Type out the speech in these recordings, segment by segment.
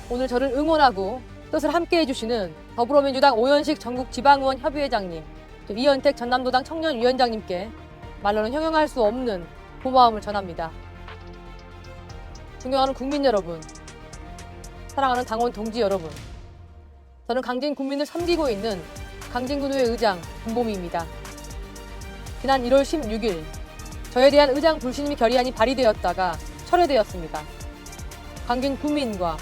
오늘 저를 응원하고 뜻을 함께 해주시는 더불어민주당 오연식 전국지방의원 협의회장님, 또 이현택 전남도당 청년위원장님께 말로는 형용할 수 없는 고마움을 전합니다. 존경하는 국민 여러분, 사랑하는 당원 동지 여러분, 저는 강진 국민을 섬기고 있는 강진군의회 의장 김보미입니다. 지난 1월 16일 저에 대한 의장 불신임 결의안이 발의되었다가 철회되었습니다. 강진 국민과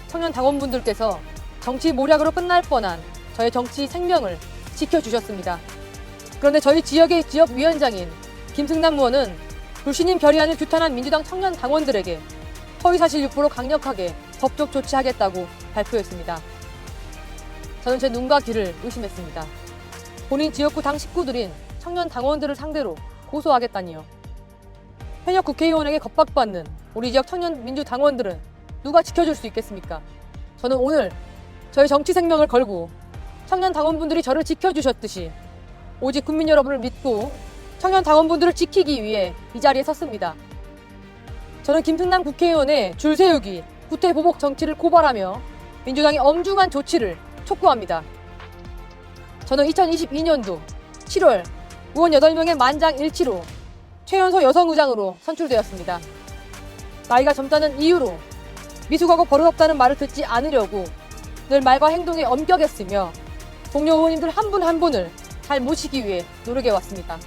청년 당원분들께서 정치 모략으로 끝날 뻔한 저의 정치 생명을 지켜주셨습니다. 그런데 저희 지역의 지역위원장인 김승남 의원은 불신임 결의안을 규탄한 민주당 청년 당원들에게 허위사실 유포로 강력하게 법적 조치하겠다고 발표했습니다. 저는 제 눈과 귀를 의심했습니다. 본인 지역구 당 식구들인 청년 당원들을 상대로 고소하겠다니요. 현역 국회의원에게 겁박받는 우리 지역 청년 민주당원들은 누가 지켜줄 수 있겠습니까? 저는 오늘 저의 정치 생명을 걸고 청년 당원분들이 저를 지켜주셨듯이 오직 국민 여러분을 믿고 청년 당원분들을 지키기 위해 이 자리에 섰습니다. 저는 김승남 국회의원의 줄 세우기, 구태 보복 정치를 고발하며 민주당의 엄중한 조치를 촉구합니다. 저는 2022년도 7월 의원 8명의 만장일치로 최연소 여성의장으로 선출되었습니다. 나이가 젊다는 이유로 미숙하고 버릇없다는 말을 듣지 않으려고 늘 말과 행동에 엄격했으며 동료 의원님들 한 분 한 분을 잘 모시기 위해 노력해왔습니다.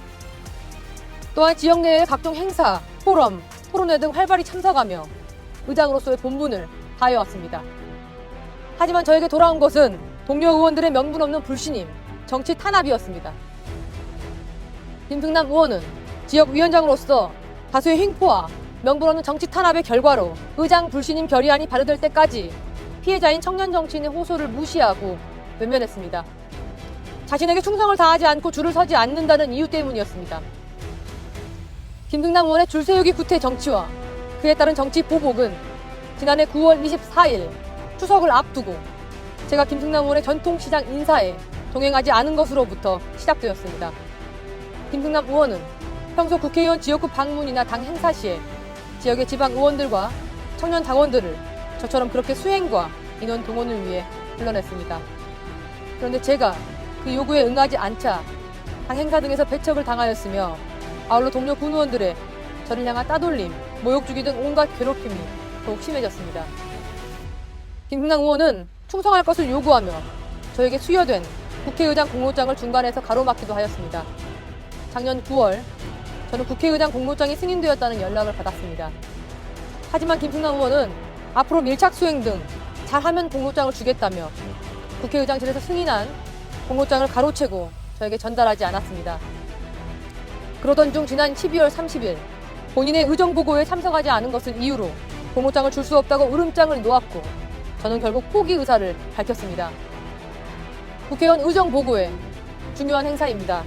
또한 지역 내의 각종 행사, 포럼, 토론회 등 활발히 참석하며 의장으로서의 본분을 다해왔습니다. 하지만 저에게 돌아온 것은 동료 의원들의 명분 없는 불신임, 정치 탄압이었습니다. 김승남 의원은 지역위원장으로서 다수의 횡포와 명분 없는 정치 탄압의 결과로 의장 불신임 결의안이 발의될 때까지 피해자인 청년 정치인의 호소를 무시하고 외면했습니다. 자신에게 충성을 다하지 않고 줄을 서지 않는다는 이유 때문이었습니다. 김승남 의원의 줄 세우기 구태 정치와 그에 따른 정치 보복은 지난해 9월 24일 추석을 앞두고 제가 김승남 의원의 전통시장 인사에 동행하지 않은 것으로부터 시작되었습니다. 김승남 의원은 평소 국회의원 지역구 방문이나 당 행사 시에 지역의 지방 의원들과 청년 당원들을 저처럼 그렇게 수행과 인원 동원을 위해 불러냈습니다. 그런데 제가 그 요구에 응하지 않자 당 행사 등에서 배척을 당하였으며 아울러 동료 군의원들의 저를 향한 따돌림, 모욕 주기 등 온갖 괴롭힘이 더욱 심해졌습니다. 김승남 의원은 충성할 것을 요구하며 저에게 수여된 국회의장 공모장을 중간에서 가로막기도 하였습니다. 작년 9월 저는 국회의장 공모장이 승인되었다는 연락을 받았습니다. 하지만 김승남 의원은 앞으로 밀착 수행 등 잘하면 공모장을 주겠다며 국회의장실에서 승인한 공모장을 가로채고 저에게 전달하지 않았습니다. 그러던 중 지난 12월 30일 본인의 의정보고에 참석하지 않은 것을 이유로 공모장을 줄 수 없다고 으름장을 놓았고 저는 결국 포기 의사를 밝혔습니다. 국회의원 의정보고회 중요한 행사입니다.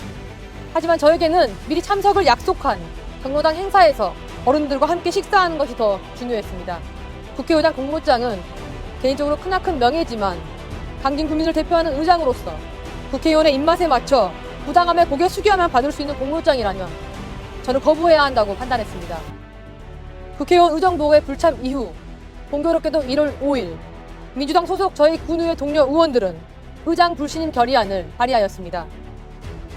하지만 저에게는 미리 참석을 약속한 경로당 행사에서 어른들과 함께 식사하는 것이 더 중요했습니다. 국회의장 공모장은 개인적으로 크나큰 명예지만 강진 국민을 대표하는 의장으로서 국회의원의 입맛에 맞춰 부당함에 고개 숙여야만 받을 수 있는 공모장이라면 저는 거부해야 한다고 판단했습니다. 국회의원 의정보고회 불참 이후 공교롭게도 1월 5일 민주당 소속 저희 군의회 동료 의원들은 의장 불신임 결의안을 발의하였습니다.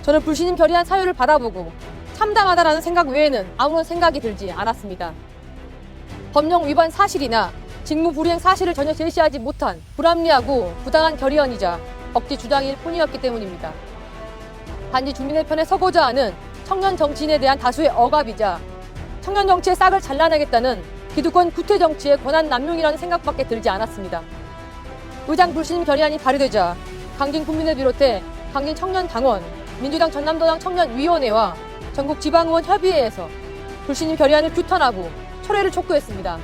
저는 불신임 결의안 사유를 받아보고 참담하다라는 생각 외에는 아무런 생각이 들지 않았습니다. 법령 위반 사실이나 직무 불이행 사실을 전혀 제시하지 못한 불합리하고 부당한 결의안이자 억지 주장일 뿐이었기 때문입니다. 단지 주민의 편에 서고자 하는 청년 정치인에 대한 다수의 억압이자 청년 정치의 싹을 잘라내겠다는 기득권 구태 정치의 권한 남용이라는 생각밖에 들지 않았습니다. 의장 불신임 결의안이 발의되자 강진 국민을 비롯해 강진 청년 당원, 민주당 전남도당 청년위원회와 전국 지방의원 협의회에서 불신임 결의안을 규탄하고 철회를 촉구했습니다.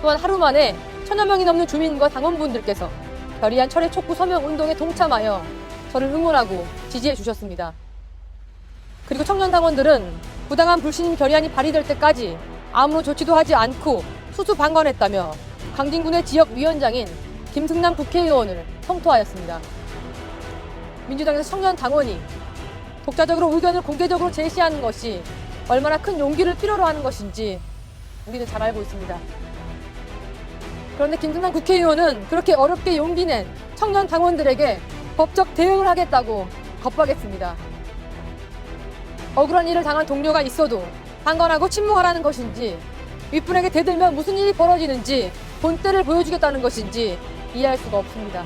또한 하루 만에 1000여 명이 넘는 주민과 당원분들께서 결의안 철회 촉구 서명 운동에 동참하여 저를 응원하고 지지해 주셨습니다. 그리고 청년 당원들은 부당한 불신임 결의안이 발의될 때까지 아무 조치도 하지 않고 수수방관했다며 강진군의 지역위원장인 김승남 국회의원을 성토하였습니다. 민주당에서 청년 당원이 독자적으로 의견을 공개적으로 제시하는 것이 얼마나 큰 용기를 필요로 하는 것인지 우리는 잘 알고 있습니다. 그런데 김승남 국회의원은 그렇게 어렵게 용기 낸 청년 당원들에게 법적 대응을 하겠다고 겁박했습니다. 억울한 일을 당한 동료가 있어도 방관하고 침묵하라는 것인지, 윗분에게 대들면 무슨 일이 벌어지는지 본때를 보여주겠다는 것인지 이해할 수가 없습니다.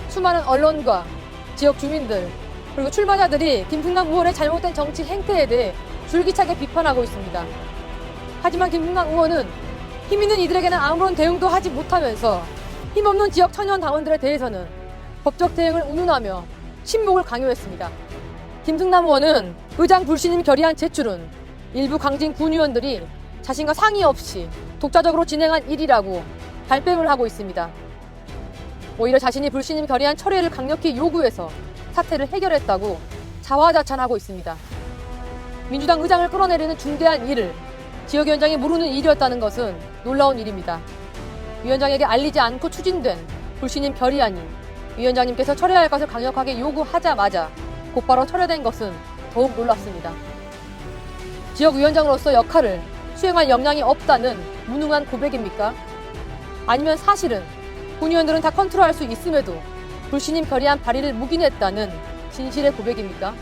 수많은 언론과 지역 주민들, 그리고 출마자들이 김승남 의원의 잘못된 정치 행태에 대해 줄기차게 비판하고 있습니다. 하지만 김승남 의원은 힘 있는 이들에게는 아무런 대응도 하지 못하면서 힘없는 지역 청년 당원들에 대해서는 법적 대응을 운운하며 침묵을 강요했습니다. 김승남 의원은 의장 불신임 결의안 제출은 일부 강진 군의원들이 자신과 상의 없이 독자적으로 진행한 일이라고 발뺌을 하고 있습니다. 오히려 자신이 불신임 결의안 철회를 강력히 요구해서 사태를 해결했다고 자화자찬하고 있습니다. 민주당 의장을 끌어내리는 중대한 일을 지역위원장이 모르는 일이었다는 것은 놀라운 일입니다. 위원장에게 알리지 않고 추진된 불신임 결의안이 위원장님께서 철회할 것을 강력하게 요구하자마자 곧바로 철회된 것은 더욱 놀랍습니다. 지역위원장으로서 역할을 수행할 역량이 없다는 무능한 고백입니까? 아니면 사실은 군의원들은 다 컨트롤할 수 있음에도 불신임 결의안 발의를 묵인했다는 진실의 고백입니까?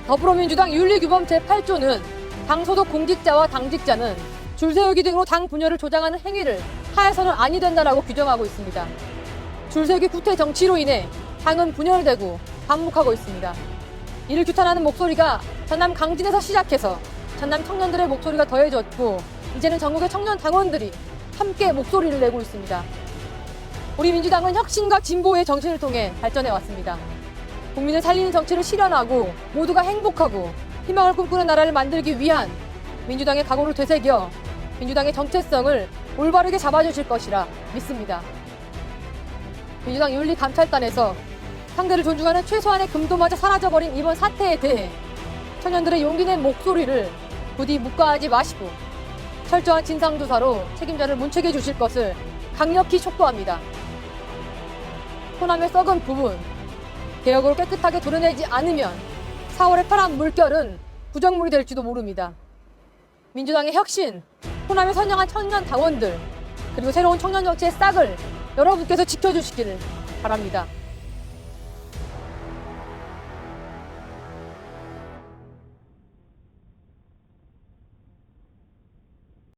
더불어민주당 윤리규범 제8조는 당소속 공직자와 당직자는 줄 세우기 등으로 당 분열을 조장하는 행위를 하해서는 아니 된다라고 규정하고 있습니다. 줄 세우기 구태 정치로 인해 당은 분열되고 반목하고 있습니다. 이를 규탄하는 목소리가 전남 강진에서 시작해서 전남 청년들의 목소리가 더해졌고, 이제는 전국의 청년 당원들이 함께 목소리를 내고 있습니다. 우리 민주당은 혁신과 진보의 정신을 통해 발전해 왔습니다. 국민을 살리는 정치를 실현하고 모두가 행복하고 희망을 꿈꾸는 나라를 만들기 위한 민주당의 각오를 되새겨 민주당의 정체성을 올바르게 잡아주실 것이라 믿습니다. 민주당 윤리감찰단에서 상대를 존중하는 최소한의 금도마저 사라져버린 이번 사태에 대해 청년들의 용기 낸 목소리를 부디 묵과하지 마시고 철저한 진상조사로 책임자를 문책해 주실 것을 강력히 촉구합니다. 호남의 썩은 부분, 개혁으로 깨끗하게 도려내지 않으면 4월의 파란 물결은 부정물이 될지도 모릅니다. 민주당의 혁신, 호남의 선량한 청년 당원들, 그리고 새로운 청년 정치의 싹을 여러분께서 지켜주시기를 바랍니다.